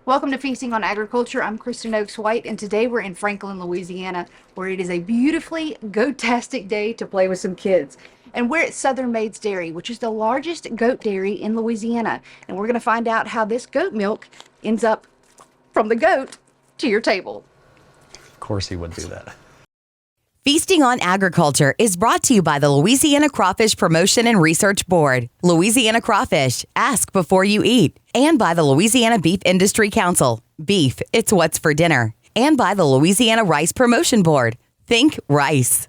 Welcome to Feasting on Agriculture. I'm Kristen Oaks White, and today we're in Franklin, Louisiana, where it is a beautifully goat-tastic day to play with some kids. And we're at Southern Maids Dairy, which is the largest goat dairy in Louisiana. And we're going to find out how this goat milk ends up from the goat to your table. Of course he would do that. Feasting on Agriculture is brought to you by the Louisiana Crawfish Promotion and Research Board, Louisiana Crawfish, ask before you eat, and by the Louisiana Beef Industry Council, beef, it's what's for dinner, and by the Louisiana Rice Promotion Board, think rice.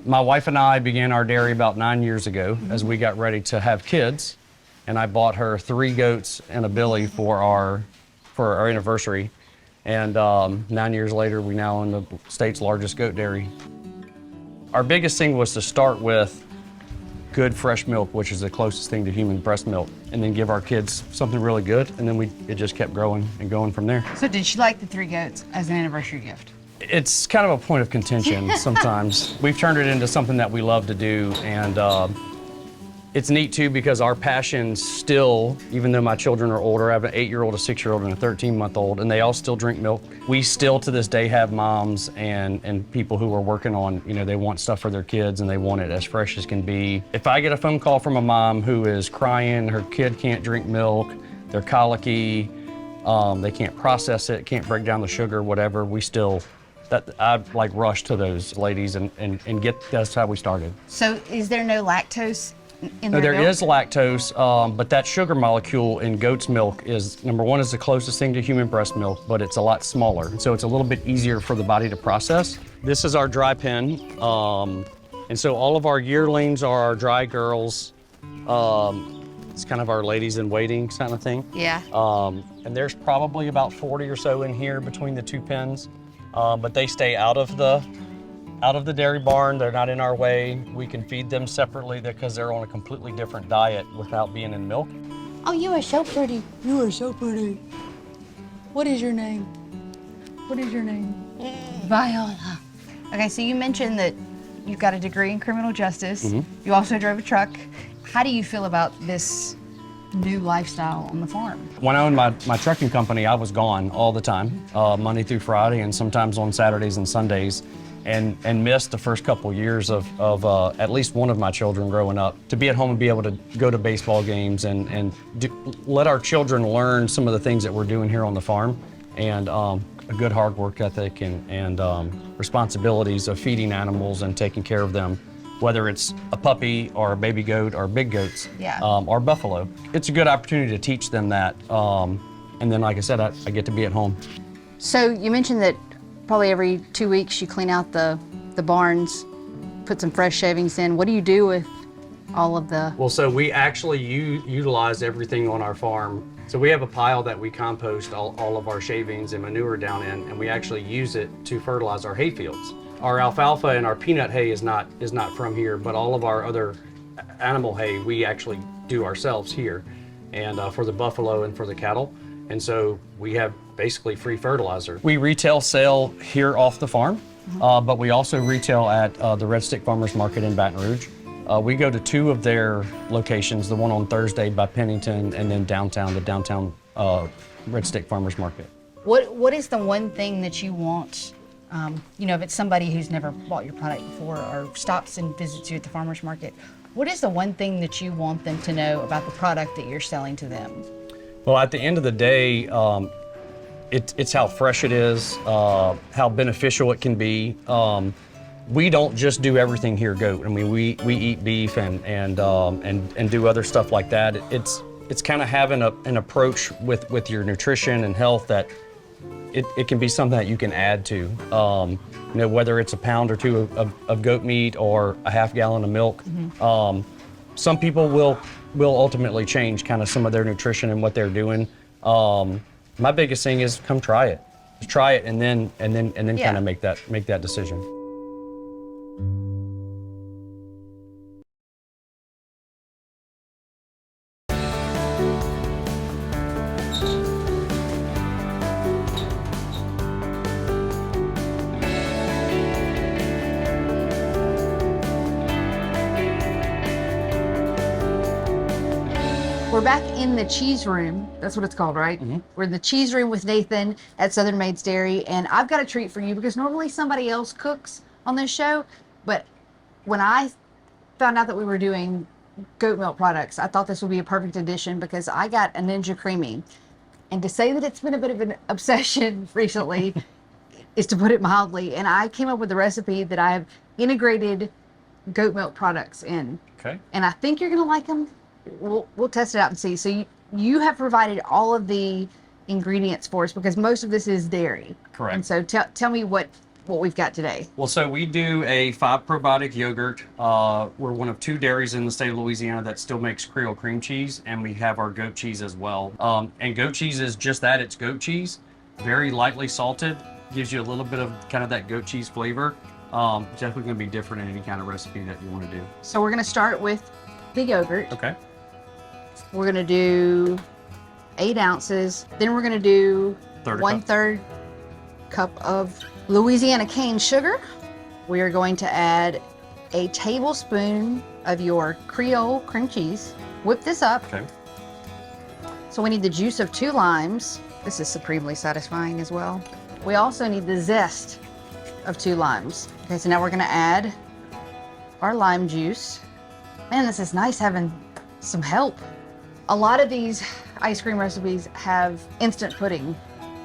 My wife and I began our dairy about 9 years ago as we got ready to have kids, and I bought her 3 goats and a billy for our anniversary. And 9 years later, we now own the state's largest goat dairy. Our biggest thing was to start with good fresh milk, which is the closest thing to human breast milk, and then give our kids something really good, and then it just kept growing and going from there. So did she like the 3 goats as an anniversary gift? It's kind of a point of contention sometimes. We've turned it into something that we love to do, and it's neat too because our passion still, even though my children are older, I have an 8-year-old, a 6-year-old, and a 13-month-old, and they all still drink milk. We still to this day have moms and people who are working on, they want stuff for their kids and they want it as fresh as can be. If I get a phone call from a mom who is crying, her kid can't drink milk, they're colicky, they can't process it, can't break down the sugar, whatever, I'd like rush to those ladies and that's how we started. So is there no lactose in No, their there milk? is lactose, but that sugar molecule in goat's milk is, number one, is the closest thing to human breast milk, but it's a lot smaller. So it's a little bit easier for the body to process. This is our dry pen. And so all of our yearlings are our dry girls. It's kind of our ladies in waiting kind of thing. Yeah. And there's probably about 40 or so in here between the 2 pens, but they stay out of the dairy barn. They're not in our way. We can feed them separately because they're on a completely different diet without being in milk. Oh, you are so pretty. You are so pretty. What is your name? What is your name? Viola. Okay, so you mentioned that you've got a degree in criminal justice. Mm-hmm. You also drove a truck. How do you feel about this new lifestyle on the farm? When I owned my trucking company, I was gone all the time, Monday through Friday, and sometimes on Saturdays and Sundays. And missed the first couple years of at least one of my children growing up. To be at home and be able to go to baseball games and let our children learn some of the things that we're doing here on the farm, and a good hard work ethic and responsibilities of feeding animals and taking care of them, whether it's a puppy or a baby goat or big goats, or buffalo. It's a good opportunity to teach them that. And then, like I said, I get to be at home. So you mentioned that probably every 2 weeks you clean out the barns, put some fresh shavings in. What do you do with all of the... Well, so we actually utilize everything on our farm. So we have a pile that we compost all of our shavings and manure down in, and we actually use it to fertilize our hay fields. Our alfalfa and our peanut hay is not from here, but all of our other animal hay we actually do ourselves here, and for the buffalo and for the cattle. And so we have basically free fertilizer. We retail sell here off the farm, but we also retail at the Red Stick Farmers Market in Baton Rouge. We go to 2 of their locations, the one on Thursday by Pennington, and then the downtown Red Stick Farmers Market. What is the one thing that you want, if it's somebody who's never bought your product before or stops and visits you at the farmer's market, what is the one thing that you want them to know about the product that you're selling to them? Well, at the end of the day, it's how fresh it is, how beneficial it can be. We don't just do everything here goat. I mean, we eat beef and do other stuff like that. It's kind of having an approach with your nutrition and health that it can be something that you can add to. Whether it's a pound or 2 of goat meat or a half gallon of milk. Mm-hmm. Some people will ultimately change kind of some of their nutrition and what they're doing. My biggest thing is come try it. Just try it and then kind of make that decision. We're back in the cheese room. That's what it's called, right? We're in the cheese room with Nathan at Southern Maids Dairy, and I've got a treat for you because normally somebody else cooks on this show, but when I found out that we were doing goat milk products, I thought this would be a perfect addition because I got a Ninja Creamy. And to say that it's been a bit of an obsession recently is to put it mildly. And I came up with a recipe that I've integrated goat milk products in. Okay. And I think you're going to like them. We'll test it out and see. So you have provided all of the ingredients for us because most of this is dairy. Correct. And so tell me what we've got today. Well, so we do a 5 probiotic yogurt. We're one of 2 dairies in the state of Louisiana that still makes Creole cream cheese, and we have our goat cheese as well. And goat cheese is just that, it's goat cheese, very lightly salted, gives you a little bit of kind of that goat cheese flavor. Definitely gonna be different in any kind of recipe that you wanna do. So we're gonna start with the yogurt. Okay. We're gonna do 8 ounces. Then we're gonna do Third 1/3 cup of Louisiana cane sugar. We are going to add a tablespoon of your Creole cream cheese. Whip this up. Okay. So we need the juice of 2 limes. This is supremely satisfying as well. We also need the zest of 2 limes. Okay, so now we're gonna add our lime juice. Man, this is nice having some help. A lot of these ice cream recipes have instant pudding,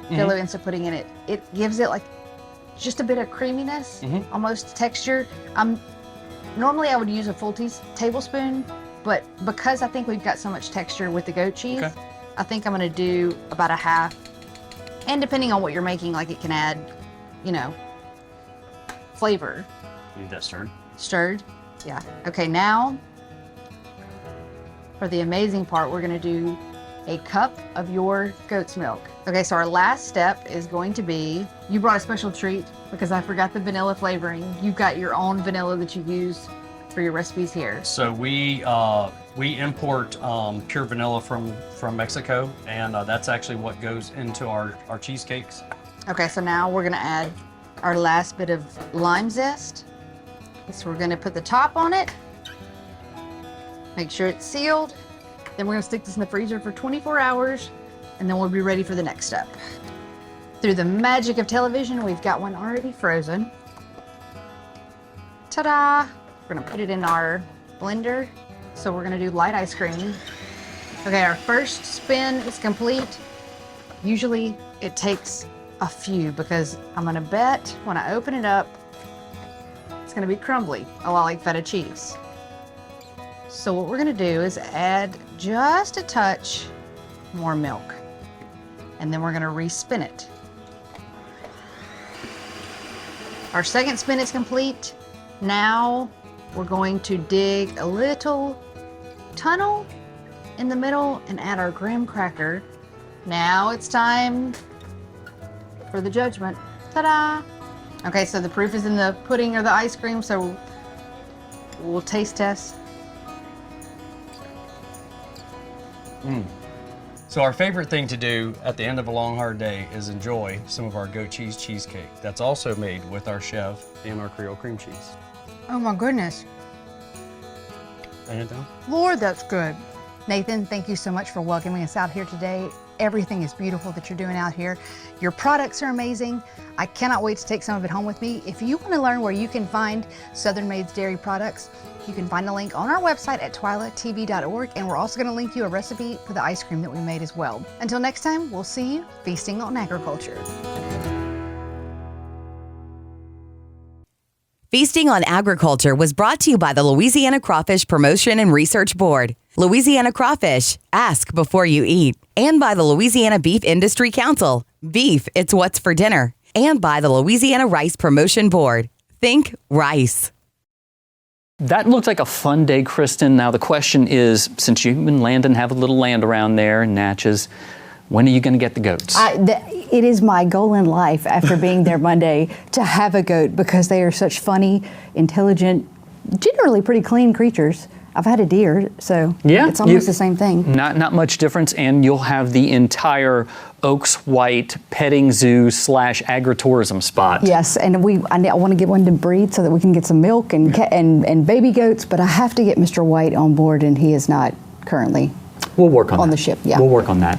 Jello instant pudding in it. It gives it like just a bit of creaminess, almost texture. Normally I would use a full tablespoon, but because I think we've got so much texture with the goat cheese, I think I'm gonna do about a half. And depending on what you're making, like it can add, you know, flavor. Need that stirred. Stirred, yeah. Okay, now for the amazing part, we're gonna do a cup of your goat's milk. Okay, so our last step is going to be, you brought a special treat because I forgot the vanilla flavoring. You've got your own vanilla that you use for your recipes here. So we import pure vanilla from Mexico, and that's actually what goes into our cheesecakes. Okay, so now we're gonna add our last bit of lime zest. So we're gonna put the top on it, make sure it's sealed. Then we're gonna stick this in the freezer for 24 hours, and then we'll be ready for the next step. Through the magic of television, we've got one already frozen. Ta-da! We're gonna put it in our blender. So we're gonna do light ice cream. Okay, our first spin is complete. Usually it takes a few because I'm gonna bet when I open it up, it's gonna be crumbly, a lot like feta cheese. So what we're gonna do is add just a touch more milk, and then we're gonna re-spin it. Our second spin is complete. Now we're going to dig a little tunnel in the middle and add our graham cracker. Now it's time for the judgment. Ta-da! Okay, so the proof is in the pudding or the ice cream, so we'll taste test. So our favorite thing to do at the end of a long, hard day is enjoy some of our goat cheese cheesecake. That's also made with our chef and our Creole cream cheese. Oh my goodness. Lay it down. Lord, that's good. Nathan, thank you so much for welcoming us out here today. Everything is beautiful that you're doing out here. Your products are amazing. I cannot wait to take some of it home with me. If you want to learn where you can find Southern Maids Dairy products, you can find a link on our website at twilatv.org, and we're also going to link you a recipe for the ice cream that we made as well. Until next time, we'll see you feasting on agriculture. Feasting on Agriculture was brought to you by the Louisiana Crawfish Promotion and Research Board, Louisiana Crawfish, ask before you eat, and by the Louisiana Beef Industry Council, Beef, it's what's for dinner, and by the Louisiana Rice Promotion Board, think rice. That looked like a fun day, Kristen. Now the question is, since you and Landon have a little land around there in Natchez, when are you going to get the goats? It is my goal in life after being there Monday to have a goat because they are such funny, intelligent, generally pretty clean creatures. I've had a deer, so it's almost the same thing. Not much difference, and you'll have the entire Oaks White petting zoo / agritourism spot. Yes, and I want to get one to breed so that we can get some milk and baby goats, but I have to get Mr. White on board, and he is not currently We'll work on that. the ship, yeah. We'll work on that.